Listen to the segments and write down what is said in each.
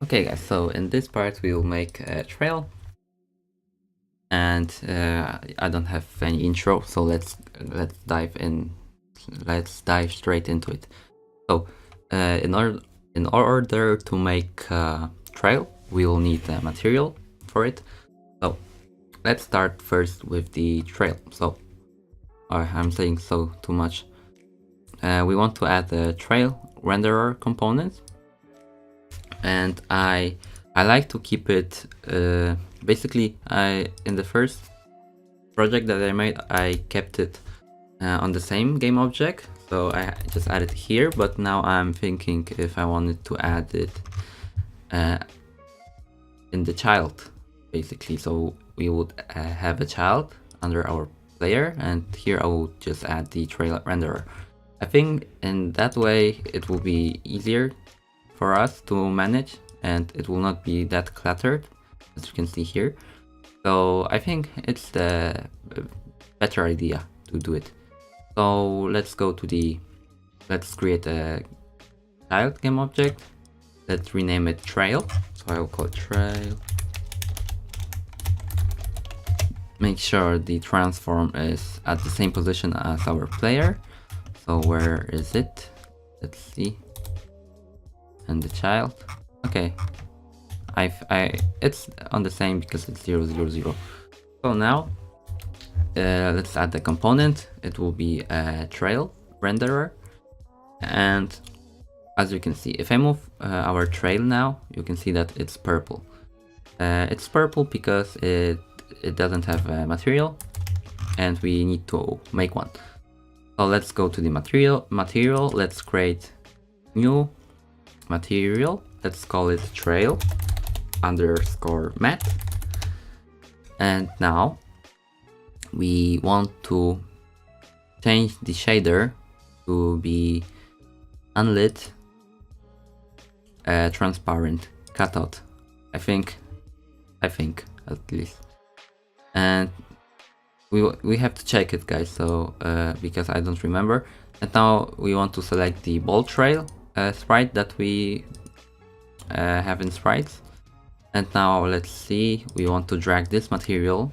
Okay guys, so in this part we will make a trail, and I don't have any intro, so let's dive straight into it. So in order to make a trail, we will need the material for it. So let's start first with the trail. So I'm saying so too much. We want to add the trail renderer component, and I like to keep it basically in the first project that I made, I kept it on the same game object, so I just added here. But now I'm thinking if I wanted to add it in the child, basically, so we would have a child under our player, and here I will just add the trail renderer. I think in that way it will be easier for us to manage, and it will not be that cluttered, as you can see here. So I think it's the better idea to do it. So let's create a child game object. Let's rename it trail. So I will call it trail. Make sure the transform is at the same position as our player. So where is it? Let's see. And the child. Okay. It's on the same because it's 0, 0, 0. So now let's add the component. It will be a trail renderer, and as you can see, if I move our trail now, you can see that it's purple. It's purple because it doesn't have a material, and we need to make one. So let's go to the material. Let's create new material. Let's call it trail _ mat. And now we want to change the shader to be unlit transparent cutout. I think at least. And we have to check it, guys, so because I don't remember. And now we want to select the ball trail sprite that we have in sprites. And now let's see, we want to drag this material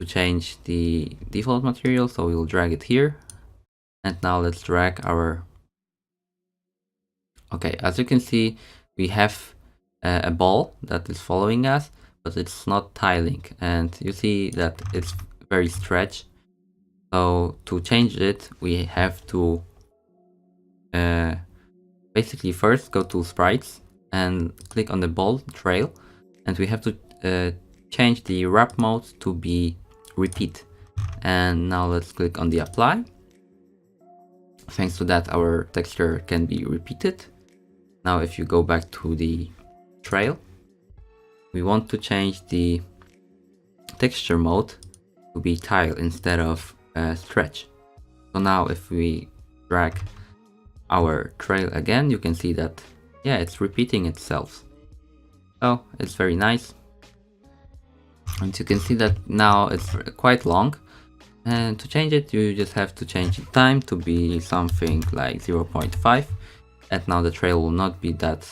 to change the default material, so we will drag it here. And now let's drag our... Okay, as you can see, we have a ball that is following us, but it's not tiling, and you see that it's very stretched. So to change it, we have to basically first go to sprites and click on the ball trail, and we have to change the wrap mode to be repeat. And now let's click on the apply. Thanks to that, our texture can be repeated. Now if you go back to the trail, we want to change the texture mode to be tile instead of stretch. So now if we drag our trail again, you can see that, yeah, it's repeating itself. So it's very nice. And you can see that now it's quite long. And to change it, you just have to change the time to be something like 0.5. And now the trail will not be that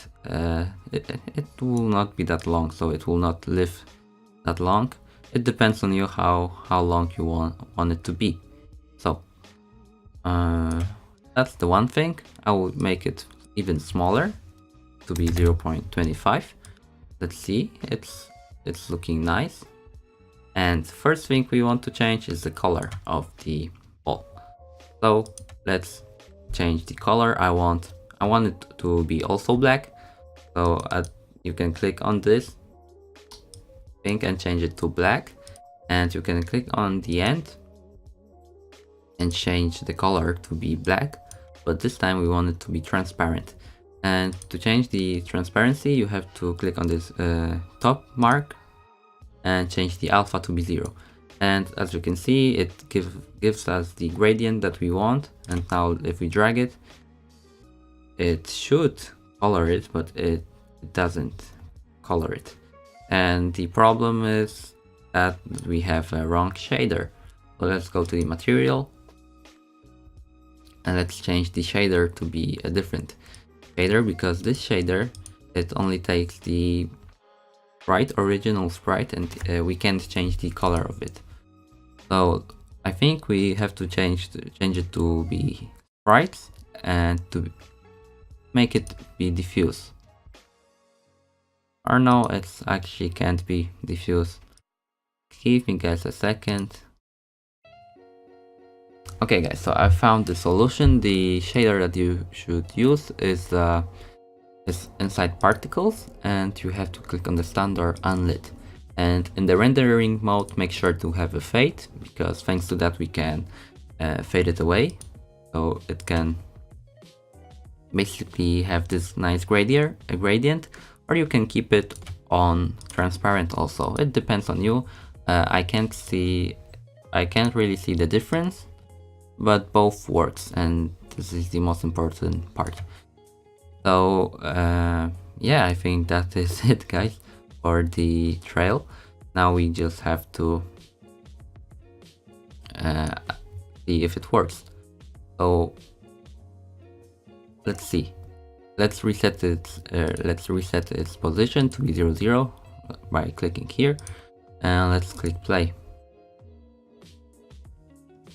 it will not be that long, so it will not live that long. It depends on you how long you want it to be. So that's the one thing. I will make it even smaller to be 0.25. Let's see, it's looking nice. And first thing we want to change is the color of the ball. So let's change the color. I want it to be also black. So you can click on this thing and change it to black, and you can click on the end and change the color to be black, but this time we want it to be transparent. And to change the transparency, you have to click on this top mark and change the alpha to be 0. And as you can see, it gives us the gradient that we want. And now if we drag it, it should color it, but it doesn't color it. And the problem is that we have a wrong shader. So let's go to the material and let's change the shader to be a different shader, because this shader it only takes the sprite, original sprite, and we can't change the color of it. So I think we have to change it to be sprites and to make it be diffuse. Or no, it actually can't be diffuse. Give me guys a second. Okay guys, so I found the solution. The shader that you should use is inside particles, and you have to click on the standard unlit. And in the rendering mode, make sure to have a fade, because thanks to that we can fade it away. So it can basically have this nice gradient, or you can keep it on transparent also. It depends on you. I can't really see the difference, but both works, and this is the most important part. So yeah, I think that is it guys for the trail. Now we just have to see if it works. So let's see. Let's reset its position to be 0, 0 by clicking here, and let's click play.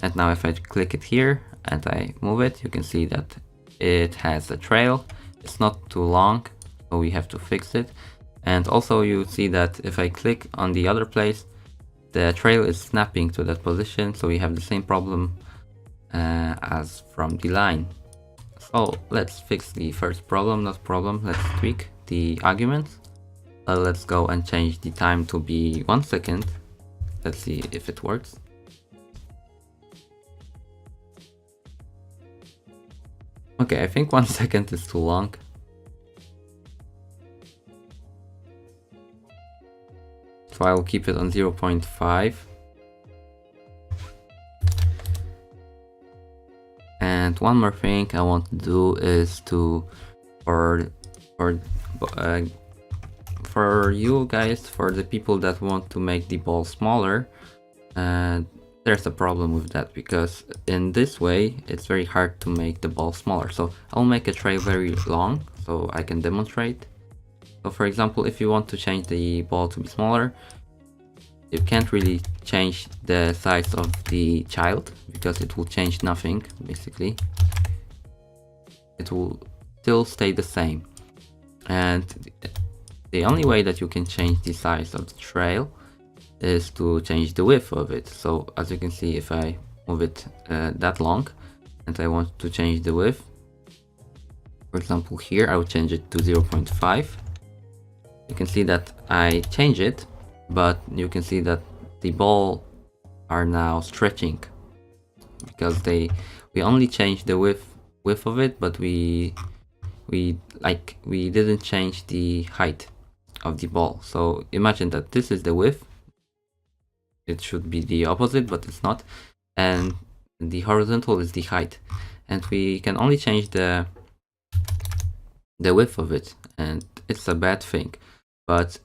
And now if I click it here and I move it, you can see that it has a trail. It's not too long, so we have to fix it. And also you see that if I click on the other place, the trail is snapping to that position, so we have the same problem as from the line. So let's fix the first problem, let's tweak the arguments. Let's go and change the time to be 1 second. Let's see if it works. Okay, I think 1 second is too long. So I will keep it on 0.5. And one more thing I want to do is to, for you guys, for the people that want to make the ball smaller, there's a problem with that, because in this way it's very hard to make the ball smaller. So I'll make a trail very long so I can demonstrate. So for example, if you want to change the ball to be smaller, you can't really change the size of the child, because it will change nothing basically. It will still stay the same. And the only way that you can change the size of the trail is to change the width of it. So as you can see, if I move it that long and I want to change the width, for example here, I will change it to 0.5. You can see that I change it, but you can see that the ball are now stretching, because we only changed the width of it, but we didn't change the height of the ball. So imagine that this is the width. It should be the opposite, but it's not. And the horizontal is the height. And we can only change the width of it, and it's a bad thing. But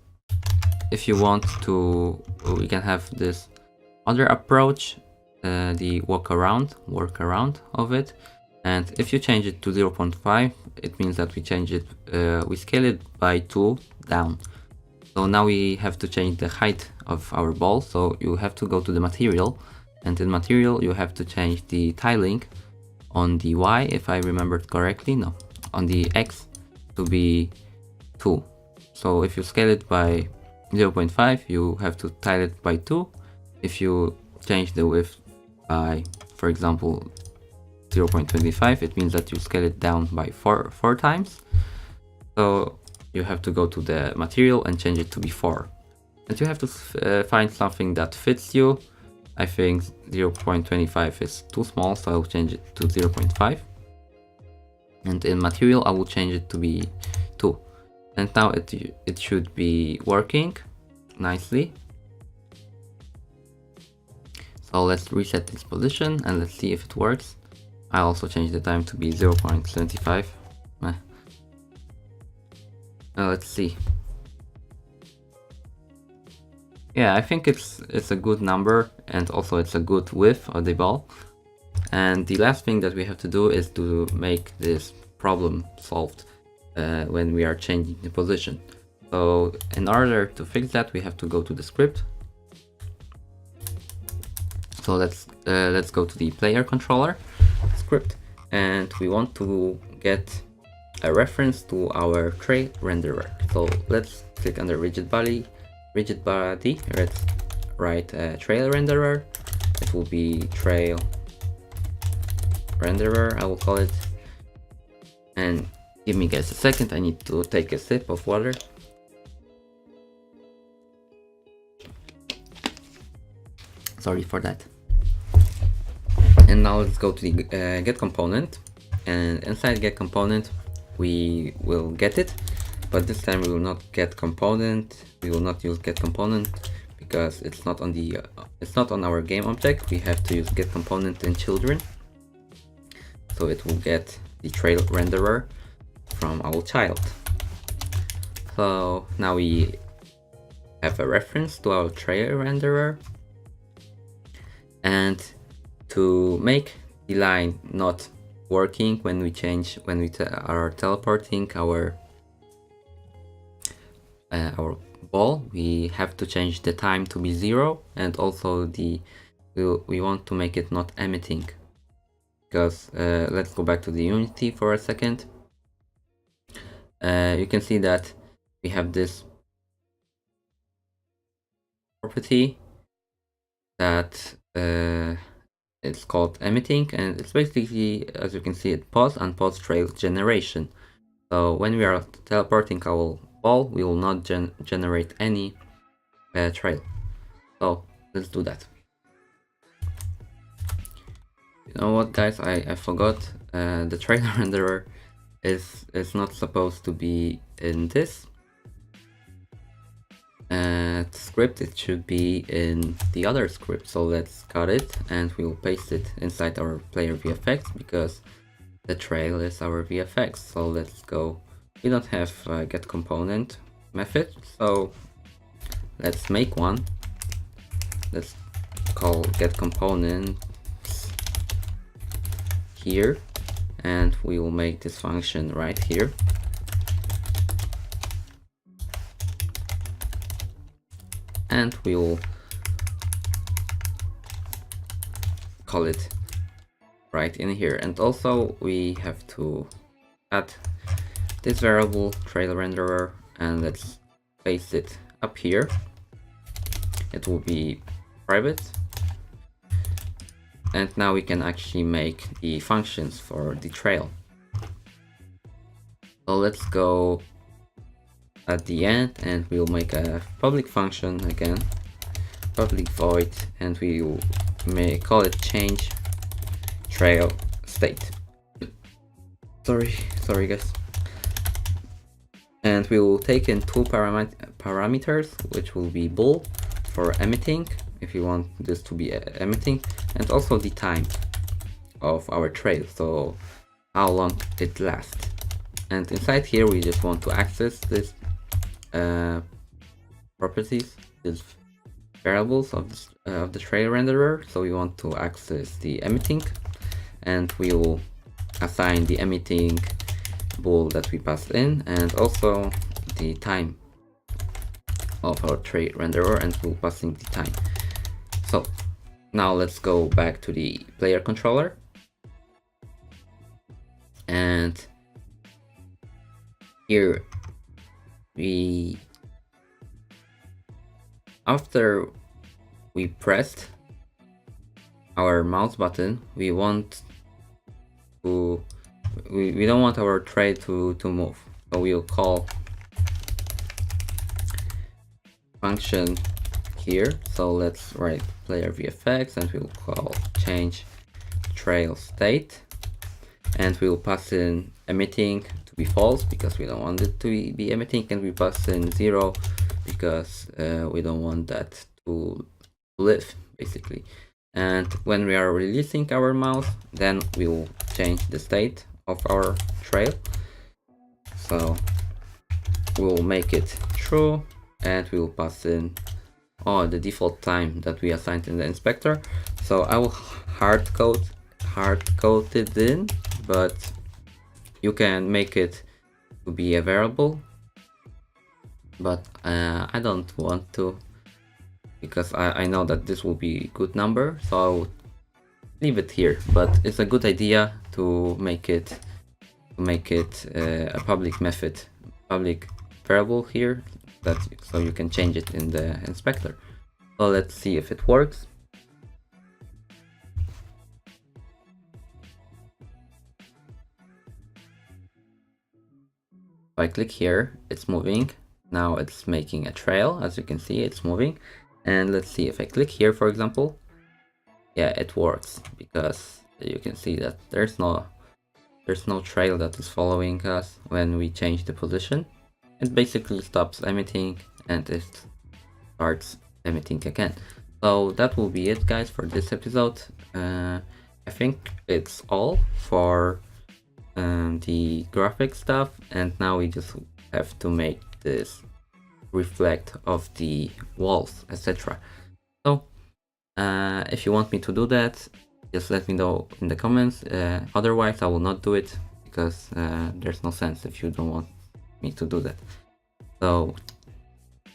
if you want to, we can have this other approach, the workaround of it. And if you change it to 0.5, it means that we change it, we scale it by 2 down. So now we have to change the height of our ball. So you have to go to the material, and in material you have to change the tiling on the Y, if I remembered correctly, no, on the X to be 2. So if you scale it by 0.5, you have to tile it by 2. If you change the width by, for example, 0.25, it means that you scale it down by 4 times. So you have to go to the material and change it to be 4. And you have to find something that fits you. I think 0.25 is too small, so I will change it to 0.5. And in material, I will change it to be 2. And now it should be working nicely. So let's reset this position and let's see if it works. I also changed the time to be 0.75. Let's see. Yeah, I think it's a good number, and also it's a good width of the ball. And the last thing that we have to do is to make this problem solved. when we are changing the position. So in order to fix that, we have to go to the script. So let's go to the player controller script, and we want to get a reference to our trail renderer. So let's click under rigid body. Let's write trail renderer. It will be trail renderer, I will call it. And give me guys a second, I need to take a sip of water. Sorry for that. And now let's go to the get component, and inside get component we will get it, but this time we will not get component. We will not use get component because it's not on the it's not on our game object. We have to use get component in children, so it will get the trail renderer from our child. So now we have a reference to our trail renderer, and to make the line not working when we are teleporting our ball, we have to change the time to be 0, and also we want to make it not emitting, because let's go back to the Unity for a second. You can see that we have this property that it's called emitting, and it's basically, as you can see, it pause and pause trail generation. So when we are teleporting our ball, we will not generate any trail. So let's do that. You know what, guys, I forgot the trail renderer is not supposed to be in this script. It should be in the other script. So let's cut it and we'll paste it inside our player VFX, because the trail is our VFX. So let's go. We don't have a get component method, so let's make one. Let's call get component here, and we will make this function right here. And we will call it right in here. And also we have to add this variable trail renderer, and let's paste it up here. It will be private. And now we can actually make the functions for the trail. So let's go at the end, and we'll make a public function again, public void, and we may call it change trail state. Sorry guys. And we will take in two parameters, which will be bool for emitting, if you want this to be emitting, and also the time of our trail, so how long it lasts. And inside here we just want to access this properties, these variables of the trail renderer. So we want to access the emitting, and we will assign the emitting bool that we passed in, and also the time of our trail renderer, and we'll pass in the time. So now let's go back to the player controller, and here after we pressed our mouse button, we don't want our trail to move, so we'll call function here. So let's write player VFX, and we'll call change trail state, and we'll pass in emitting to be false because we don't want it to be emitting, and we pass in 0 because we don't want that to live, basically. And when we are releasing our mouse, then we will change the state of our trail. So we'll make it true, and we will pass in the default time that we assigned in the inspector. So I will hard code it in, but you can make it to be a variable, but I don't want to, because I know that this will be a good number, so I'll leave it here. But it's a good idea to make it a public method, public variable here, so you can change it in the inspector. So let's see if it works. If I click here, it's moving. Now it's making a trail, as you can see, it's moving. And let's see if I click here, for example. Yeah, it works, because you can see that there's no trail that is following us when we change the position. It basically stops emitting and it starts emitting again. So that will be it, guys, for this episode. I think it's all for the graphic stuff, and now we just have to make this reflect of the walls, etc. So if you want me to do that, just let me know in the comments. Otherwise I will not do it, because there's no sense if you don't want me to do that. So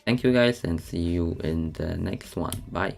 thank you guys, and see you in the next one. Bye.